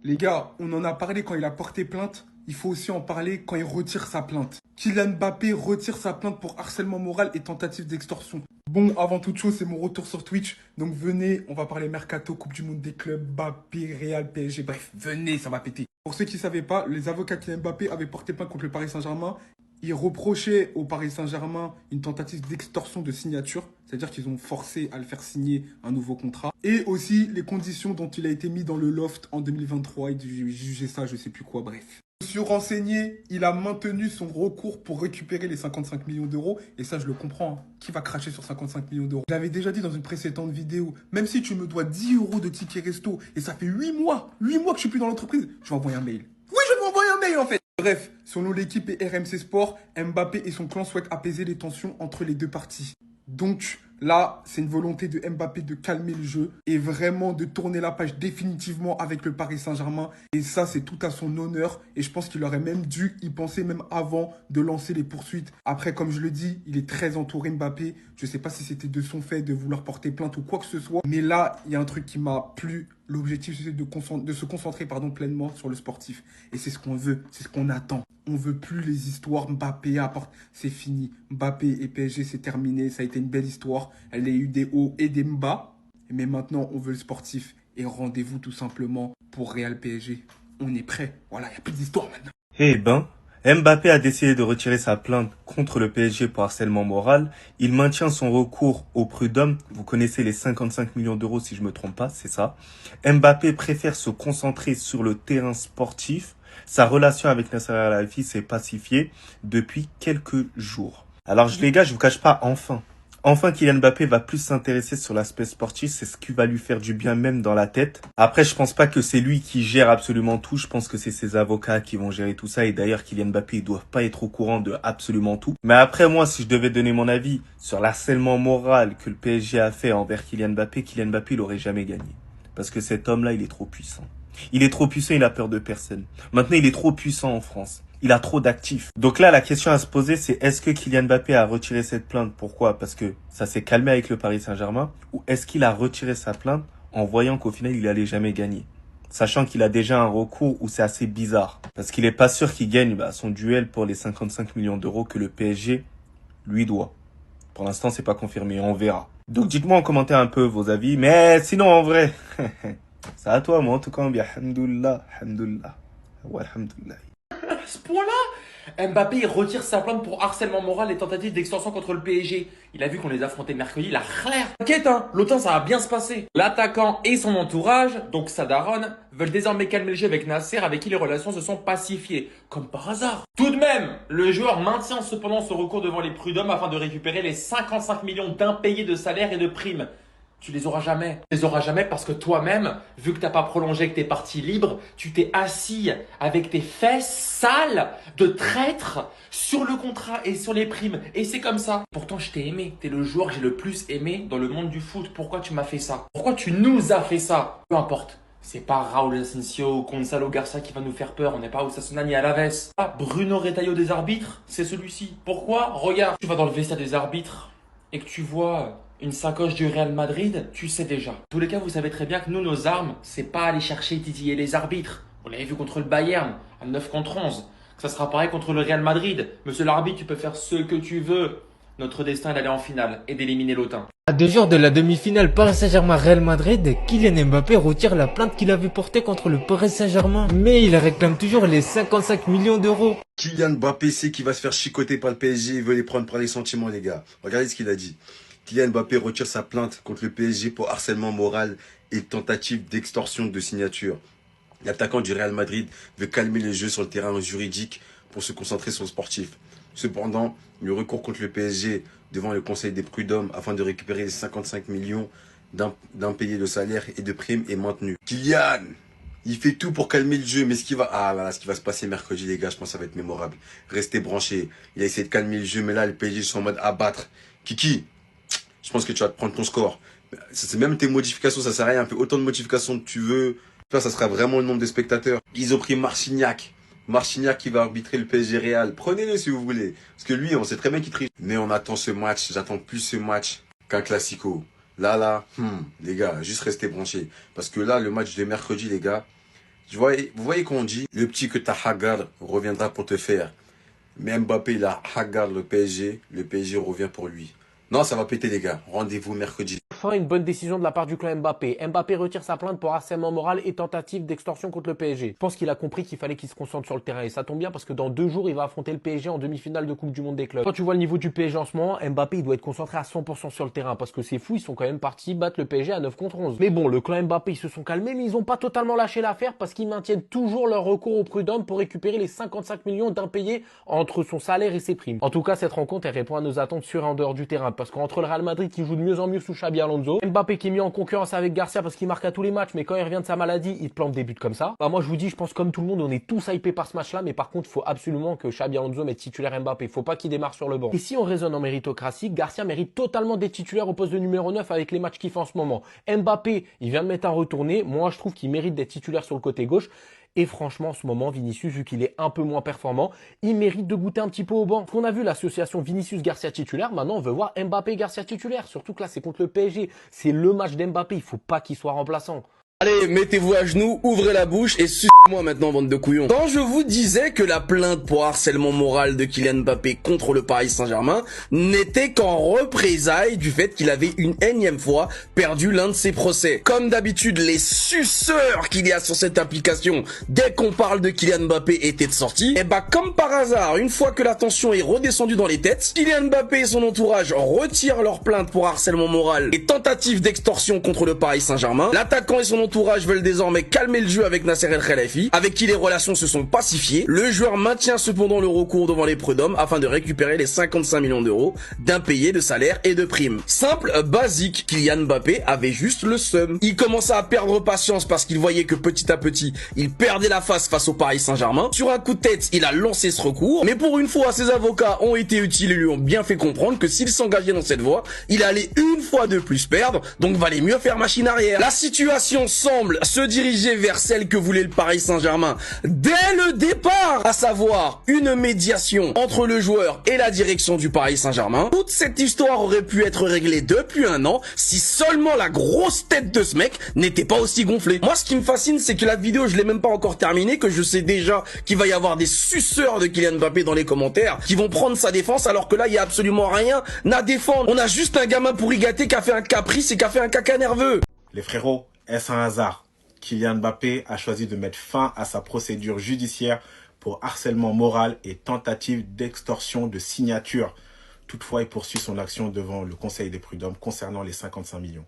Les gars, on en a parlé quand il a porté plainte. Il faut aussi en parler quand il retire sa plainte. Kylian Mbappé retire sa plainte pour harcèlement moral et tentative d'extorsion. Bon, avant toute chose, c'est mon retour sur Twitch. Donc venez, on va parler Mercato, Coupe du Monde des clubs, Mbappé, Real, PSG. Bref, venez, ça va péter. Pour ceux qui ne savaient pas, les avocats Kylian Mbappé avaient porté plainte contre le Paris Saint-Germain. Ils reprochaient au Paris Saint-Germain une tentative d'extorsion de signature, c'est-à-dire qu'ils ont forcé à le faire signer un nouveau contrat. Et aussi les conditions dont il a été mis dans le loft en 2023, il jugeait ça, je sais plus quoi, bref. Je me suis renseigné, il a maintenu son recours pour récupérer les 55 millions d'euros, et ça je le comprends, hein. Qui va cracher sur 55 millions d'euros? J'avais déjà dit dans une précédente vidéo, même si tu me dois 10 euros de ticket resto, et ça fait 8 mois que je suis plus dans l'entreprise, je vais envoyer un mail. Oui, je vais envoyer un mail en fait. Bref, selon l'équipe et RMC Sport, Mbappé et son clan souhaitent apaiser les tensions entre les deux parties. Donc là, c'est une volonté de Mbappé de calmer le jeu et vraiment de tourner la page définitivement avec le Paris Saint-Germain. Et ça, c'est tout à son honneur. Et je pense qu'il aurait même dû y penser même avant de lancer les poursuites. Après, comme je le dis, il est très entouré Mbappé. Je ne sais pas si c'était de son fait de vouloir porter plainte ou quoi que ce soit. Mais là, il y a un truc qui m'a plu. L'objectif, c'est de se concentrer pleinement sur le sportif. Et c'est ce qu'on veut, c'est ce qu'on attend. On veut plus les histoires Mbappé apporte. C'est fini. Mbappé et PSG, c'est terminé. Ça a été une belle histoire. Elle a eu des hauts et des bas. Mais maintenant, on veut le sportif. Et rendez-vous tout simplement pour Real PSG. On est prêt. Voilà, il n'y a plus d'histoire maintenant. Eh ben, Mbappé a décidé de retirer sa plainte contre le PSG pour harcèlement moral. Il maintient son recours au prud'homme. Vous connaissez les 55 millions d'euros si je me trompe pas, c'est ça. Mbappé préfère se concentrer sur le terrain sportif. Sa relation avec Nasser Al-Khelaifi s'est pacifiée depuis quelques jours. Alors les gars, je vous cache pas, Enfin, Kylian Mbappé va plus s'intéresser sur l'aspect sportif, c'est ce qui va lui faire du bien même dans la tête. Après, je pense pas que c'est lui qui gère absolument tout, je pense que c'est ses avocats qui vont gérer tout ça. Et d'ailleurs, Kylian Mbappé, il doit pas être au courant de absolument tout. Mais après, moi, si je devais donner mon avis sur l'harcèlement moral que le PSG a fait envers Kylian Mbappé, il aurait jamais gagné. Parce que cet homme-là, il est trop puissant. Il est trop puissant, il a peur de personne. Maintenant, il est trop puissant en France. Il a trop d'actifs. Donc là, la question à se poser, c'est est-ce que Kylian Mbappé a retiré cette plainte? Pourquoi? Parce que ça s'est calmé avec le Paris Saint-Germain. Ou est-ce qu'il a retiré sa plainte en voyant qu'au final, il allait jamais gagner? Sachant qu'il a déjà un recours où c'est assez bizarre. Parce qu'il est pas sûr qu'il gagne son duel pour les 55 millions d'euros que le PSG lui doit. Pour l'instant, c'est pas confirmé. On verra. Donc dites-moi en commentaire un peu vos avis. Mais sinon, en vrai, c'est à toi, moi en tout cas, bien. Alhamdoulilah, alhamdoulilah. Ouais, alhamdoulilah. À ce point-là, Mbappé il retire sa plainte pour harcèlement moral et tentative d'extorsion contre le PSG. Il a vu qu'on les affrontait mercredi, il a clair. T'inquiète, hein, l'automne ça va bien se passer. L'attaquant et son entourage, donc sa daronne, veulent désormais calmer le jeu avec Nasser, avec qui les relations se sont pacifiées. Comme par hasard. Tout de même, le joueur maintient cependant son recours devant les prud'hommes afin de récupérer les 55 millions d'impayés de salaire et de primes. Tu les auras jamais. Tu les auras jamais parce que toi-même, vu que t'as pas prolongé, que t'es parti libre, tu t'es assis avec tes fesses sales de traître sur le contrat et sur les primes. Et c'est comme ça. Pourtant, je t'ai aimé. T'es le joueur que j'ai le plus aimé dans le monde du foot. Pourquoi tu m'as fait ça? Pourquoi tu nous as fait ça? Peu importe. C'est pas Raúl Asensio ou Gonzalo Garcia qui va nous faire peur. On n'est pas Osasuna ni Alaves. Ah, Bruno Retailleau des arbitres, c'est celui-ci. Pourquoi? Regarde, tu vas dans le vestiaire des arbitres et que tu vois une sacoche du Real Madrid, tu sais déjà. En tous les cas, vous savez très bien que nous, nos armes, c'est pas aller chercher et titiller les arbitres. On l'avait vu contre le Bayern, à 9 contre 11. Ça sera pareil contre le Real Madrid. Monsieur l'arbitre, tu peux faire ce que tu veux. Notre destin est d'aller en finale et d'éliminer l'OTAN. À 2 jours de la demi-finale Paris Saint-Germain-Real Madrid, Kylian Mbappé retire la plainte qu'il avait portée contre le Paris Saint-Germain. Mais il réclame toujours les 55 millions d'euros. Kylian Mbappé sait qu'il va se faire chicoter par le PSG, il veut les prendre par les sentiments, les gars. Regardez ce qu'il a dit. Kylian Mbappé retire sa plainte contre le PSG pour harcèlement moral et tentative d'extorsion de signature. L'attaquant du Real Madrid veut calmer le jeu sur le terrain juridique pour se concentrer sur le sportif. Cependant, le recours contre le PSG devant le Conseil des prud'hommes afin de récupérer les 55 millions d'impayés de salaire et de primes est maintenu. Kylian, il fait tout pour calmer le jeu, mais ce qui va se passer mercredi, les gars, je pense que ça va être mémorable. Restez branchés. Il a essayé de calmer le jeu, mais là, le PSG sont en mode abattre. Kiki, je pense que tu vas te prendre ton score. C'est même tes modifications, ça sert à rien. Fais autant de modifications que tu veux. Ça sera vraiment le nombre de spectateurs. Ils ont pris Marcignac. Marcignac qui va arbitrer le PSG Real. Prenez-le si vous voulez. Parce que lui, on sait très bien qu'il triche. Mais on attend ce match. J'attends plus ce match qu'un classico. Là, les gars, juste restez branchés. Parce que là, le match de mercredi, les gars, Vous voyez qu'on dit, le petit que t'as Haggard reviendra pour te faire. Mais Mbappé, il a Haggard le PSG revient pour lui. Non, ça va péter les gars. Rendez-vous mercredi. Enfin, une bonne décision de la part du clan Mbappé. Mbappé retire sa plainte pour harcèlement moral et tentative d'extorsion contre le PSG. Je pense qu'il a compris qu'il fallait qu'il se concentre sur le terrain. Et ça tombe bien parce que dans 2 jours, il va affronter le PSG en demi-finale de Coupe du Monde des clubs. Quand tu vois le niveau du PSG en ce moment, Mbappé, il doit être concentré à 100% sur le terrain. Parce que c'est fou, ils sont quand même partis battre le PSG à 9 contre 11. Mais bon, le clan Mbappé, ils se sont calmés, mais ils n'ont pas totalement lâché l'affaire parce qu'ils maintiennent toujours leur recours au prud'homme pour récupérer les 55 millions d'impayés entre son salaire et ses primes. En tout cas, cette rencontre, elle répond à nos attentes sur et en dehors du terrain. Parce qu'entre le Real Madrid qui joue de mieux en mieux sous Xabi Alonso, Mbappé qui est mis en concurrence avec Garcia parce qu'il marque à tous les matchs, mais quand il revient de sa maladie, il te plante des buts comme ça. Bah moi je vous dis, je pense comme tout le monde, on est tous hypés par ce match-là, mais par contre, il faut absolument que Xabi Alonso mette titulaire Mbappé. Il faut pas qu'il démarre sur le banc. Et si on raisonne en méritocratie, Garcia mérite totalement d'être titulaire au poste de numéro 9 avec les matchs qu'il fait en ce moment. Mbappé, il vient de mettre un retourné. Moi, je trouve qu'il mérite d'être titulaire sur le côté gauche. Et franchement, en ce moment, Vinicius, vu qu'il est un peu moins performant, il mérite de goûter un petit peu au banc. On a vu l'association Vinicius-Garcia titulaire, maintenant on veut voir Mbappé-Garcia titulaire. Surtout que là, c'est contre le PSG. C'est le match d'Mbappé, il faut pas qu'il soit remplaçant. Allez, mettez-vous à genoux, ouvrez la bouche et sucez-moi maintenant, bande de couillons. Quand je vous disais que la plainte pour harcèlement moral de Kylian Mbappé contre le Paris Saint-Germain n'était qu'en représailles du fait qu'il avait une énième fois perdu l'un de ses procès. Comme d'habitude, les suceurs qu'il y a sur cette application, dès qu'on parle de Kylian Mbappé, étaient de sortie. Et bah, comme par hasard, une fois que la tension est redescendue dans les têtes, Kylian Mbappé et son entourage retirent leur plainte pour harcèlement moral et tentative d'extorsion contre le Paris Saint-Germain. L'attaquant et son entourage veulent désormais calmer le jeu avec Nasser El Khelaifi, avec qui les relations se sont pacifiées. Le joueur maintient cependant le recours devant les prud'hommes afin de récupérer les 55 millions d'euros d'impayés de salaire et de primes. Simple, basique, Kylian Mbappé avait juste le seum. Il commença à perdre patience parce qu'il voyait que petit à petit, il perdait la face au Paris Saint-Germain. Sur un coup de tête, il a lancé ce recours, mais pour une fois, ses avocats ont été utiles et lui ont bien fait comprendre que s'il s'engageait dans cette voie, il allait une fois de plus perdre, donc valait mieux faire machine arrière. La situation semble se diriger vers celle que voulait le Paris Saint-Germain dès le départ, à savoir une médiation entre le joueur et la direction du Paris Saint-Germain. Toute cette histoire aurait pu être réglée depuis 1 an si seulement la grosse tête de ce mec n'était pas aussi gonflée. Moi, ce qui me fascine, c'est que la vidéo, je l'ai même pas encore terminée, que je sais déjà qu'il va y avoir des suceurs de Kylian Mbappé dans les commentaires qui vont prendre sa défense, alors que là, il y a absolument rien à défendre. On a juste un gamin pourri gâté qui a fait un caprice et qui a fait un caca nerveux. Les frérots, est-ce un hasard? Kylian Mbappé a choisi de mettre fin à sa procédure judiciaire pour harcèlement moral et tentative d'extorsion de signature. Toutefois, il poursuit son action devant le Conseil des prud'hommes concernant les 55 millions.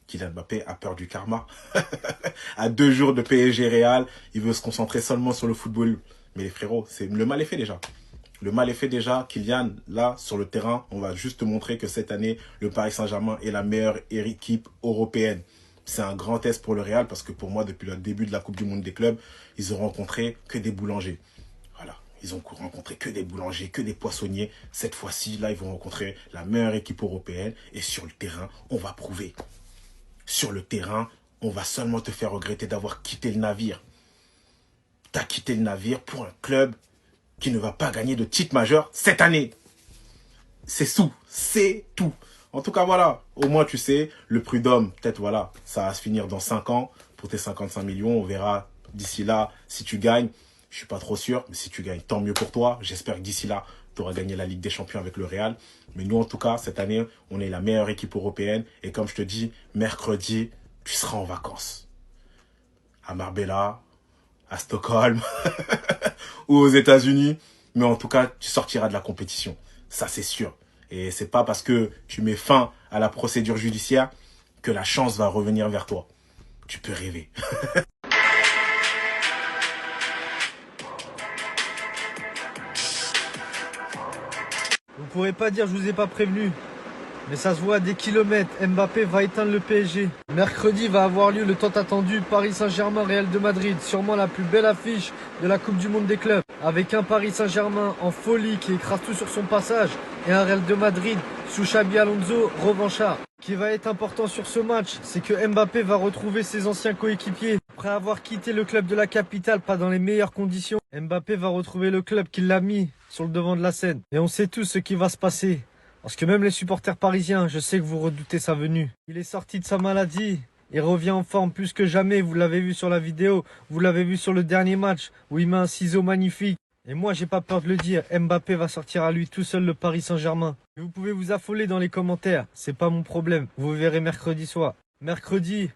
Kylian Mbappé a peur du karma. À 2 jours de PSG Real, il veut se concentrer seulement sur le football. Mais les frérots, le mal est fait déjà. Le mal est fait déjà. Kylian, là, sur le terrain, on va juste te montrer que cette année, le Paris Saint-Germain est la meilleure équipe européenne. C'est un grand test pour le Real parce que pour moi, depuis le début de la Coupe du Monde des clubs, ils ont rencontré que des boulangers. Voilà, ils ont rencontré que des boulangers, que des poissonniers. Cette fois-ci, là, ils vont rencontrer la meilleure équipe européenne. Et sur le terrain, on va prouver. Sur le terrain, on va seulement te faire regretter d'avoir quitté le navire. T'as quitté le navire pour un club qui ne va pas gagner de titre majeur cette année. C'est tout. En tout cas, voilà, au moins tu sais, le prud'homme, peut-être voilà, ça va se finir dans 5 ans pour tes 55 millions. On verra d'ici là si tu gagnes. Je suis pas trop sûr, mais si tu gagnes, tant mieux pour toi. J'espère que d'ici là, tu auras gagné la Ligue des Champions avec le Real. Mais nous, en tout cas, cette année, on est la meilleure équipe européenne. Et comme je te dis, mercredi, tu seras en vacances. À Marbella, à Stockholm ou aux États-Unis. Mais en tout cas, tu sortiras de la compétition. Ça, c'est sûr. Et c'est pas parce que tu mets fin à la procédure judiciaire que la chance va revenir vers toi. Tu peux rêver. Vous pourrez pas dire je vous ai pas prévenu. Mais ça se voit à des kilomètres, Mbappé va éteindre le PSG. Mercredi va avoir lieu le tant attendu Paris Saint-Germain Real de Madrid, sûrement la plus belle affiche de la Coupe du Monde des clubs. Avec un Paris Saint-Germain en folie qui écrase tout sur son passage et un Real de Madrid sous Xabi Alonso revanchard. Ce qui va être important sur ce match, c'est que Mbappé va retrouver ses anciens coéquipiers. Après avoir quitté le club de la capitale pas dans les meilleures conditions, Mbappé va retrouver le club qui l'a mis sur le devant de la scène. Et on sait tous ce qui va se passer. Parce que même les supporters parisiens, je sais que vous redoutez sa venue. Il est sorti de sa maladie, Il revient en forme plus que jamais, vous l'avez vu sur la vidéo, vous l'avez vu sur le dernier match, où il met un ciseau magnifique. Et moi, j'ai pas peur de le dire, Mbappé va sortir à lui tout seul le Paris Saint-Germain. Vous pouvez vous affoler dans les commentaires, c'est pas mon problème, vous verrez mercredi soir. Mercredi,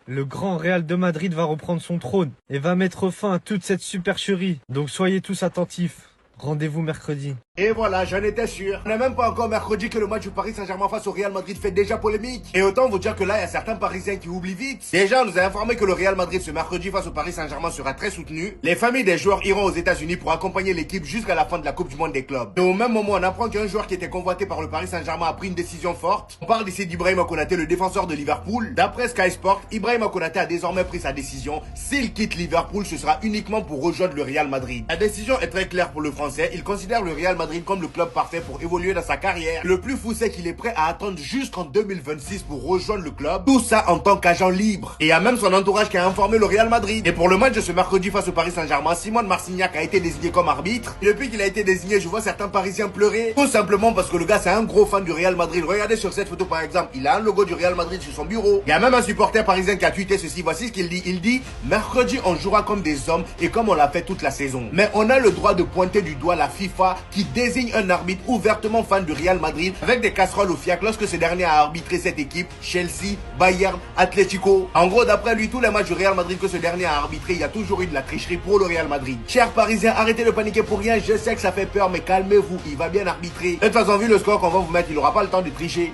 le grand Real de Madrid va reprendre son trône et va mettre fin à toute cette supercherie. Donc soyez tous attentifs. Rendez-vous mercredi. Et voilà, j'en étais sûr. On n'est même pas encore mercredi que le match du Paris Saint-Germain face au Real Madrid fait déjà polémique. Et autant vous dire que là, il y a certains Parisiens qui oublient vite. Déjà, on nous a informé que le Real Madrid ce mercredi face au Paris Saint-Germain sera très soutenu. Les familles des joueurs iront aux États-Unis pour accompagner l'équipe jusqu'à la fin de la Coupe du Monde des clubs. Et au même moment, on apprend qu'un joueur qui était convoité par le Paris Saint-Germain a pris une décision forte. On parle ici d'Ibrahima Konaté, le défenseur de Liverpool. D'après Sky Sport, Ibrahima Konaté a désormais pris sa décision. S'il quitte Liverpool, ce sera uniquement pour rejoindre le Real Madrid. La décision est très claire pour le Français. Il considère le Real Madrid comme le club parfait pour évoluer dans sa carrière. Le plus fou, c'est qu'il est prêt à attendre jusqu'en 2026 pour rejoindre le club. Tout ça en tant qu'agent libre. Et il y a même son entourage qui a informé le Real Madrid. Et pour le match de ce mercredi face au Paris Saint-Germain, Simone Marcignac a été désigné comme arbitre. Et depuis qu'il a été désigné, je vois certains Parisiens pleurer. Tout simplement parce que le gars, c'est un gros fan du Real Madrid. Regardez sur cette photo par exemple, il a un logo du Real Madrid sur son bureau. Il y a même un supporter parisien qui a tweeté ceci. Voici ce qu'il dit. Il dit, mercredi, on jouera comme des hommes et comme on l'a fait toute la saison. Mais on a le droit de pointer du doigt la FIFA qui désigne un arbitre ouvertement fan du Real Madrid avec des casseroles au fiac lorsque ce dernier a arbitré cette équipe, Chelsea, Bayern, Atlético. En gros, d'après lui, tous les matchs du Real Madrid que ce dernier a arbitré, il y a toujours eu de la tricherie pour le Real Madrid. Chers Parisiens, arrêtez de paniquer pour rien, je sais que ça fait peur, mais calmez-vous, il va bien arbitrer. De toute façon, vu le score qu'on va vous mettre, il n'aura pas le temps de tricher.